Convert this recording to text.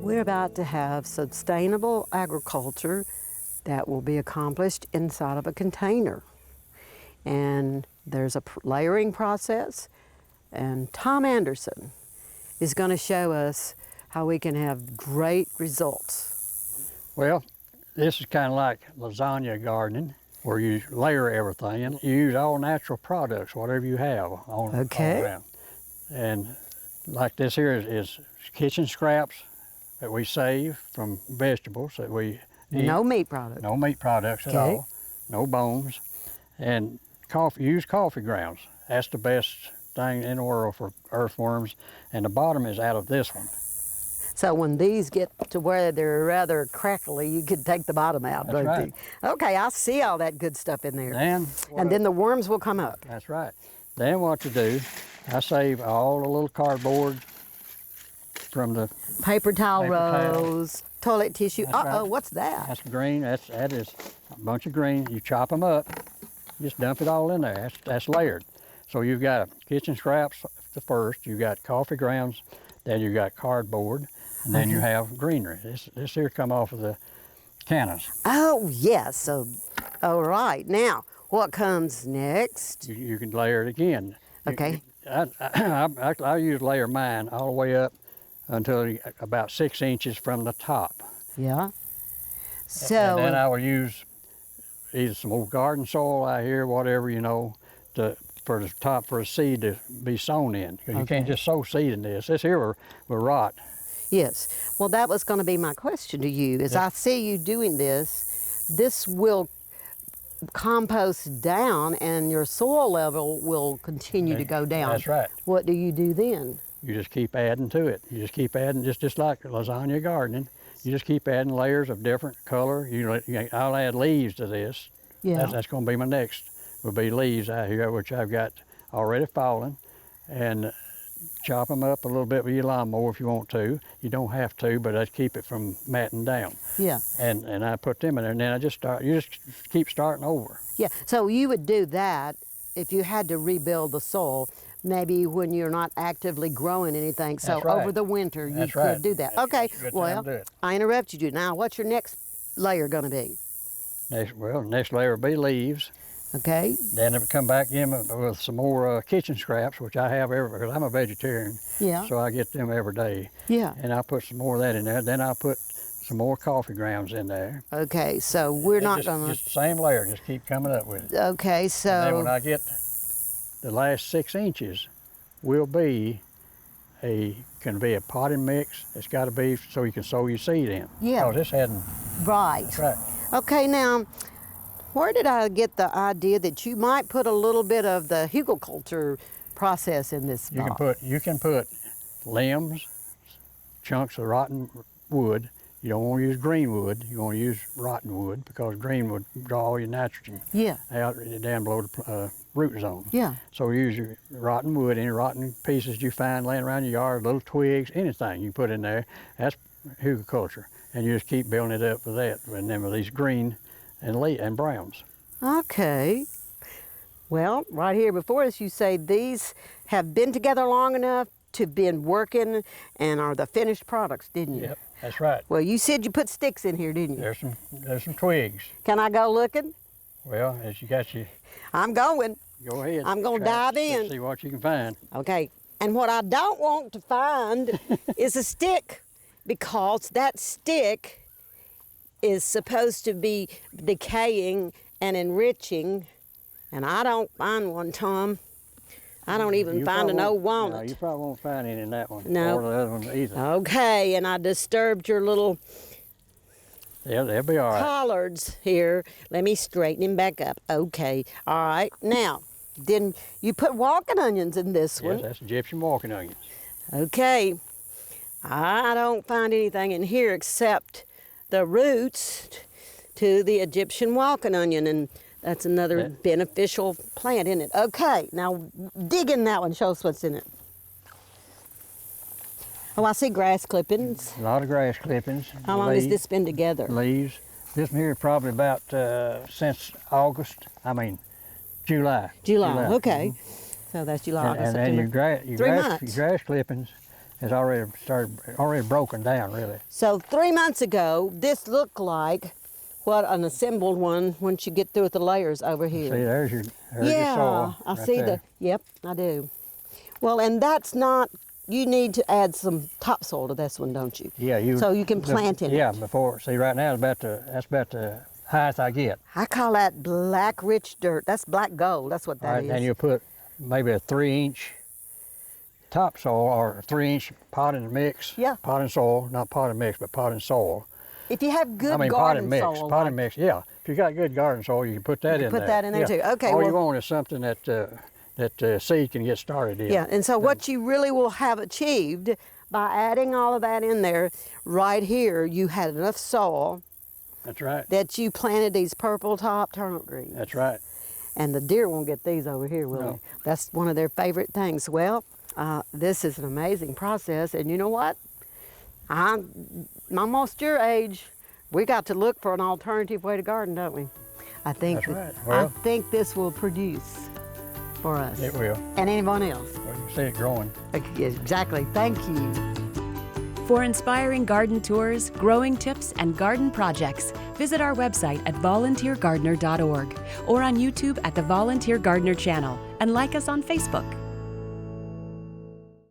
We're about to have sustainable agriculture that will be accomplished inside of a container. And there's a layering process, and Tom Anderson is going to show us how we can have great results. Well, this is kind of like lasagna gardening, where you layer everything and you use all natural products, whatever you have on all around. And like this here is kitchen scraps that we save from vegetables that we eat. No meat products. No meat products at all. No bones. And use coffee grounds. That's the best thing in the world for earthworms. And the bottom is out of this one. So when these get to where they're rather crackly, you can take the bottom out, That's right. Okay, I see all that good stuff in there. And then the worms will come up. That's right. Then what you do, I save all the little cardboard from the paper towel rolls, toilet tissue. Right. What's that? That's green. That is a bunch of green. You chop them up, just dump it all in there. That's layered. So you've got kitchen scraps the first. You got coffee grounds. Then you got cardboard, and then you have greenery. This here come off of the cannons. Oh yes. So, all right. Now, what comes next? You can layer it again. Okay. I use layer mine all the way up until about 6 inches from the top. Yeah. So. And then I will use either some old garden soil out here, whatever, you know, for the top for a seed to be sown in. Because you can't just sow seed in this. This here will rot. Yes. Well, that was going to be my question to you. As I see you doing this will compost down and your soil level will continue to go down. That's right. What do you do then? You just keep adding to it. You just keep adding, just like lasagna gardening. You just keep adding layers of different color. I'll add leaves to this. Yeah. That's going to be my next. Will be leaves out here, which I've got already fallen, and chop them up a little bit with your lawnmower if you want to. You don't have to, but I keep it from matting down. Yeah. And I put them in there, and then you just keep starting over. Yeah, so you would do that if you had to rebuild the soil, maybe when you're not actively growing anything. So That's right. over the winter, you That's could right. do that. That's Okay, a good time well, to do it. I interrupted you. Now, what's your next layer going to be? Next layer will be leaves. Okay. Then it would come back in with some more kitchen scraps, which I have because I'm a vegetarian. Yeah. So I get them every day. Yeah. And I'll put some more of that in there. Then I'll put some more coffee grounds in there. Okay, so we're not going to... Just the same layer, just keep coming up with it. Okay, so... And then when I get the last 6 inches, can be a potting mix. It's got to be so you can sow your seed in. Yeah. Because this hadn't... Right. That's right. Okay, now, where did I get the idea that you might put a little bit of the hugelkultur process in this spot? You can put limbs, chunks of rotten wood. You don't want to use green wood. You want to use rotten wood because green would draw all your nitrogen out down below the root zone. Yeah. So use your rotten wood, any rotten pieces you find laying around your yard, little twigs, anything you put in there. That's hugelkultur. And you just keep building it up with that, and then with these green and browns. Okay. Well, right here before us, you say these have been together long enough to been working and are the finished products, didn't you? Yep, that's right. Well, you said you put sticks in here, didn't you? There's some twigs. Can I go looking? Well, as you got your... I'm going. Go ahead. I'm going to dive in. See what you can find. Okay. And what I don't want to find is a stick, because that stick is supposed to be decaying and enriching, and I don't find one, Tom. I don't even find an old walnut. No, you probably won't find any in that one. No. Or the other one either. Okay, and I disturbed your little They'll be all right. collards here. Let me straighten him back up. Okay, all right. Now, then you put walking onions in this one. Yes, that's Egyptian walking onions. Okay, I don't find anything in here except the roots to the Egyptian walking onion, and that's another beneficial plant, isn't it? Okay, now dig in that one, show us what's in it. Oh, I see grass clippings. A lot of grass clippings. How long has this been together? Leaves. This one here probably about since July. July, okay. So that's July, And September. then your grass clippings, It's already broken down, really. So 3 months ago, this looked like what an assembled one once you get through with the layers over here. See, there's your Yeah, soil. I right see there. yep, I do. Well, and that's not, you need to add some topsoil to this one, don't you? Yeah, so you can plant in yeah, it. before. See, right now that's about the highest I get. I call that black rich dirt. That's black gold. That's what that is. And you put maybe a 3-inch topsoil or a 3-inch potting mix. Yeah. Potting soil, not potting mix, but potting soil. If you have good potting garden mix. soil. Potting mix, yeah. If you got good garden soil, you can put that in there. Put that in there yeah. too. Okay. All well, you want is something that seed can get started in. Yeah, and so what you really will have achieved by adding all of that in there, right here, you had enough soil. That's right. That you planted these purple top turnip greens. That's right. And the deer won't get these over here, will No. they? That's one of their favorite things. Well, this is an amazing process, and you know what? I'm almost your age. We got to look for an alternative way to garden, don't we? I think That's right. Well, I think this will produce for us. it will. And anyone else. Well, you see it growing. Exactly. Thank you. For inspiring garden tours, growing tips, and garden projects, visit our website at volunteergardener.org or on YouTube at the Volunteer Gardener channel, and like us on Facebook.